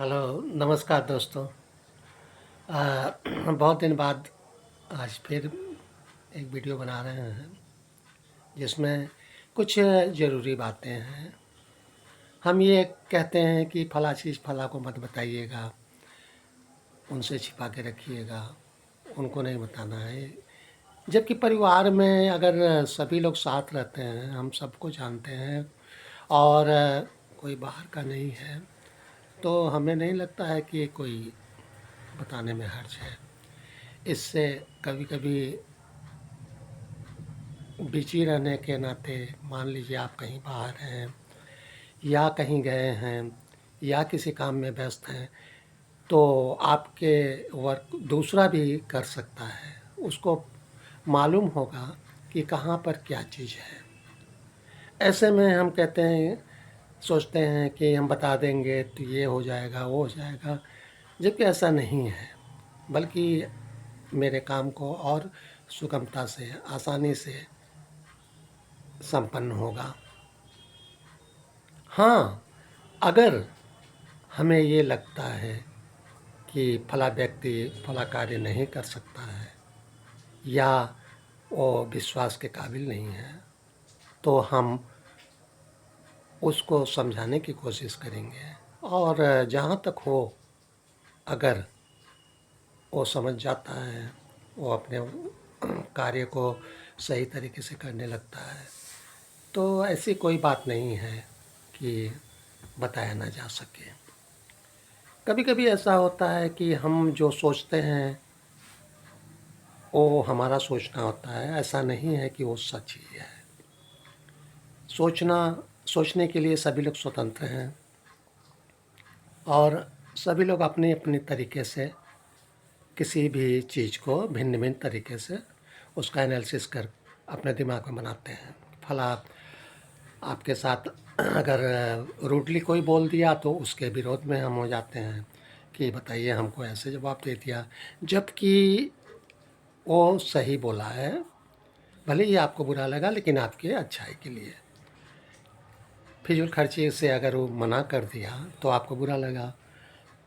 Hello, नमस्कार दोस्तों। बहुत दिन बाद आज फिर एक वीडियो बना रहे हैं जिसमें कुछ ज़रूरी बातें हैं। हम ये कहते हैं कि फला चीज़ फला को मत बताइएगा, उनसे छिपा के रखिएगा, उनको नहीं बताना है। जबकि परिवार में अगर सभी लोग साथ रहते हैं, हम सबको जानते हैं और कोई बाहर का नहीं है, तो हमें नहीं लगता है कि कोई बताने में हर्ज है। इससे कभी-कभी बिजी रहने के नाते मान लीजिए आप कहीं बाहर हैं या कहीं गए हैं या किसी काम में व्यस्त हैं, तो आपके वर्क दूसरा भी कर सकता है। उसको मालूम होगा कि कहाँ पर क्या चीज़ है। ऐसे में हम कहते हैं, सोचते हैं कि हम बता देंगे तो ये हो जाएगा, वो हो जाएगा, जबकि ऐसा नहीं है। बल्कि मेरे काम को और सुगमता से, आसानी से संपन्न होगा। हाँ, अगर हमें ये लगता है कि फला व्यक्ति फला कार्य नहीं कर सकता है या वो विश्वास के काबिल नहीं है, तो हम उसको समझाने की कोशिश करेंगे और जहाँ तक हो, अगर वो समझ जाता है, वो अपने कार्य को सही तरीके से करने लगता है, तो ऐसी कोई बात नहीं है कि बताया ना जा सके। कभी-कभी ऐसा होता है कि हम जो सोचते हैं वो हमारा सोचना होता है, ऐसा नहीं है कि वो सच ही है। सोचने के लिए सभी लोग स्वतंत्र हैं और सभी लोग अपने-अपने तरीके से किसी भी चीज़ को भिन्न-भिन्न तरीके से उसका एनालिसिस कर अपने दिमाग में बनाते हैं। फला आपके साथ अगर रूडली कोई बोल दिया तो उसके विरोध में हम हो जाते हैं कि बताइए हमको ऐसे जवाब दे दिया, जबकि वो सही बोला है। भले ही आपको बुरा लगा, लेकिन आपके अच्छाई के लिए। फिजूल खर्ची से अगर वो मना कर दिया तो आपको बुरा लगा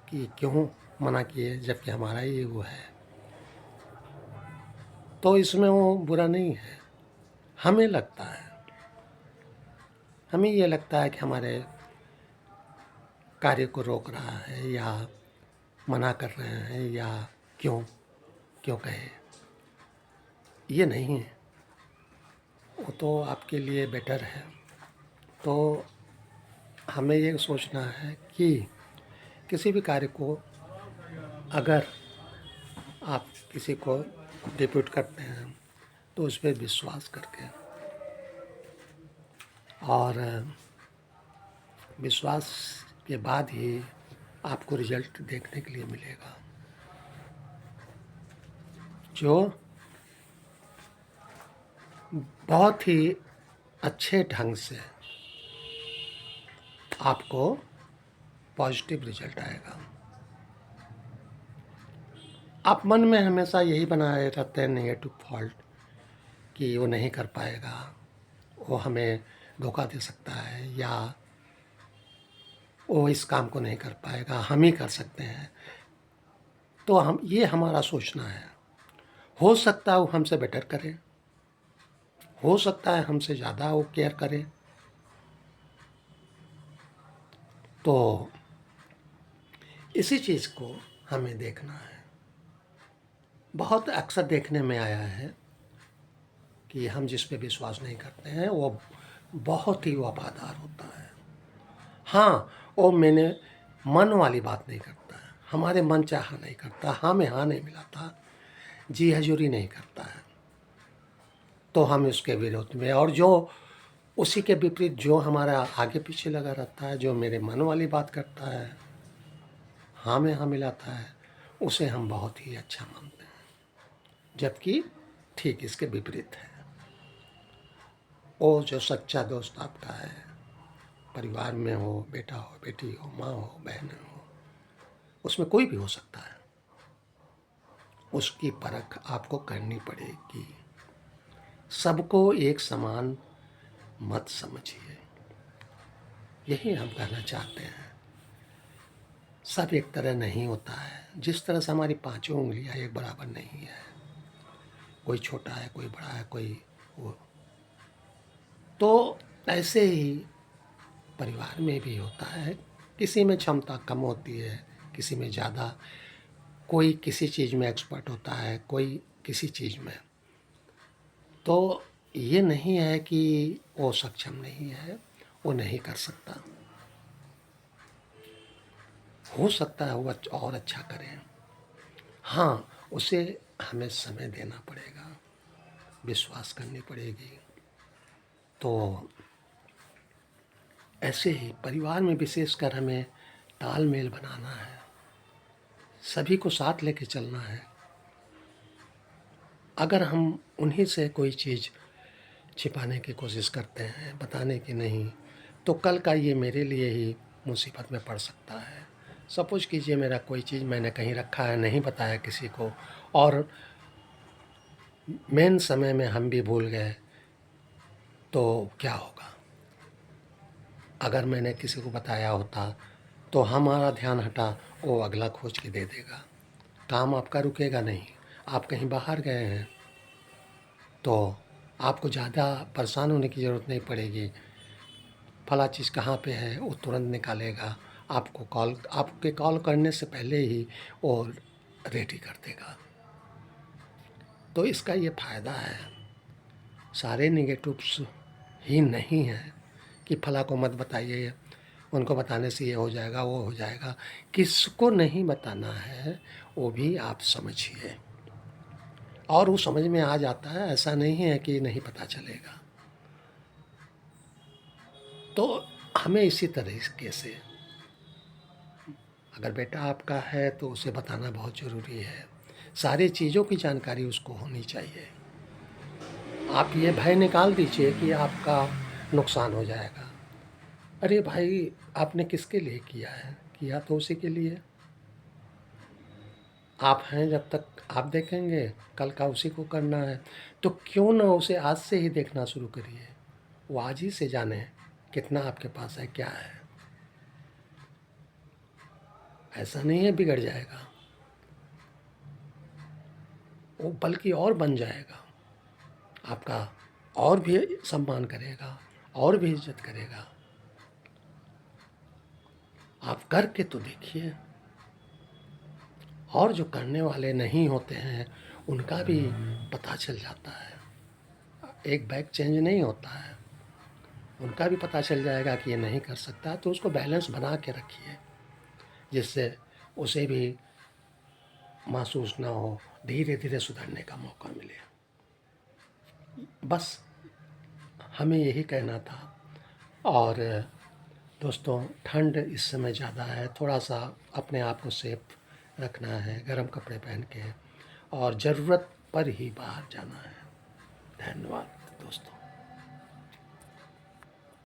कि क्यों मना किए, जबकि हमारा ही वो है। तो इसमें वो बुरा नहीं है। हमें लगता है, हमें ये लगता है कि हमारे कार्य को रोक रहा है या मना कर रहे हैं या क्यों क्यों कहे। ये नहीं है, वो तो आपके लिए बेटर है। तो हमें ये सोचना है कि किसी भी कार्य को अगर आप किसी को डिप्यूट करते हैं तो उस पर विश्वास करके और विश्वास के बाद ही आपको रिजल्ट देखने के लिए मिलेगा, जो बहुत ही अच्छे ढंग से आपको पॉजिटिव रिजल्ट आएगा। आप मन में हमेशा यही बनाए रहते हैं नेगेटिव फॉल्ट कि वो नहीं कर पाएगा, वो हमें धोखा दे सकता है या वो इस काम को नहीं कर पाएगा, हम ही कर सकते हैं। तो हम ये हमारा सोचना है। हो सकता है वो हमसे बेटर करे, हो सकता है हमसे ज़्यादा वो केयर करे। तो इसी चीज़ को हमें देखना है। बहुत अक्सर देखने में आया है कि हम जिस पे विश्वास नहीं करते हैं वो बहुत ही वफादार होता है। हाँ, वो मैंने मन वाली बात नहीं करता है, हमारे मन चाहा नहीं करता, हाँ में हाँ नहीं मिलाता, जी हजूरी नहीं करता है, तो हम उसके विरोध में। और जो उसी के विपरीत जो हमारा आगे पीछे लगा रहता है, जो मेरे मन वाली बात करता है, हाँ में हाँ मिलाता है, उसे हम बहुत ही अच्छा मानते हैं, जबकि ठीक इसके विपरीत है। वो जो सच्चा दोस्त आपका है, परिवार में हो, बेटा हो, बेटी हो, माँ हो, बहन हो, उसमें कोई भी हो सकता है, उसकी परख आपको करनी पड़ेगी। सबको एक समान मत समझिए, यही हम कहना चाहते हैं। सब एक तरह नहीं होता है। जिस तरह से हमारी पांचों उंगलियां एक बराबर नहीं है, कोई छोटा है, कोई बड़ा है, कोई वो, तो ऐसे ही परिवार में भी होता है। किसी में क्षमता कम होती है, किसी में ज़्यादा, कोई किसी चीज़ में एक्सपर्ट होता है, कोई किसी चीज़ में। तो ये नहीं है कि वो सक्षम नहीं है, वो नहीं कर सकता। हो सकता है वो और अच्छा करें। हाँ, उसे हमें समय देना पड़ेगा, विश्वास करनी पड़ेगी। तो ऐसे ही परिवार में विशेषकर हमें तालमेल बनाना है, सभी को साथ लेके चलना है। अगर हम उन्हीं से कोई चीज़ छिपाने की कोशिश करते हैं, बताने की नहीं, तो कल का ये मेरे लिए ही मुसीबत में पड़ सकता है। सपोज़ कीजिए मेरा कोई चीज़ मैंने कहीं रखा है, नहीं बताया किसी को, और मेन समय में हम भी भूल गए, तो क्या होगा? अगर मैंने किसी को बताया होता तो हमारा ध्यान हटा, वो अगला खोज के दे देगा, काम आपका रुकेगा नहीं। आप कहीं बाहर गए हैं तो आपको ज़्यादा परेशान होने की ज़रूरत नहीं पड़ेगी। फला चीज़ कहाँ पे है वो तुरंत निकालेगा, आपके कॉल करने से पहले ही वो रेडी कर देगा। तो इसका ये फ़ायदा है। सारे निगेटिव्स ही नहीं हैं कि फला को मत बताइए, उनको बताने से ये हो जाएगा, वो हो जाएगा। किसको नहीं बताना है वो भी आप समझिए, और वो समझ में आ जाता है। ऐसा नहीं है कि नहीं पता चलेगा। तो हमें इसी तरीके से, अगर बेटा आपका है तो उसे बताना बहुत ज़रूरी है। सारी चीज़ों की जानकारी उसको होनी चाहिए। आप ये भय निकाल दीजिए कि आपका नुकसान हो जाएगा। अरे भाई, आपने किसके लिए किया है? किया तो उसी के लिए। आप हैं जब तक आप देखेंगे, कल का उसी को करना है। तो क्यों ना उसे आज से ही देखना शुरू करिए। वो आज ही से जाने कितना आपके पास है, क्या है। ऐसा नहीं है बिगड़ जाएगा, वो बल्कि और बन जाएगा। आपका और भी सम्मान करेगा, और भी इज्जत करेगा। आप करके तो देखिए। और जो करने वाले नहीं होते हैं उनका भी पता चल जाता है। एक बैग चेंज नहीं होता है, उनका भी पता चल जाएगा कि ये नहीं कर सकता। तो उसको बैलेंस बना के रखिए, जिससे उसे भी महसूस ना हो, धीरे धीरे सुधरने का मौका मिले। बस हमें यही कहना था। और दोस्तों, ठंड इस समय ज़्यादा है, थोड़ा सा अपने आप को सेफ रखना है, गर्म कपड़े पहन के, और ज़रूरत पर ही बाहर जाना है। धन्यवाद दोस्तों।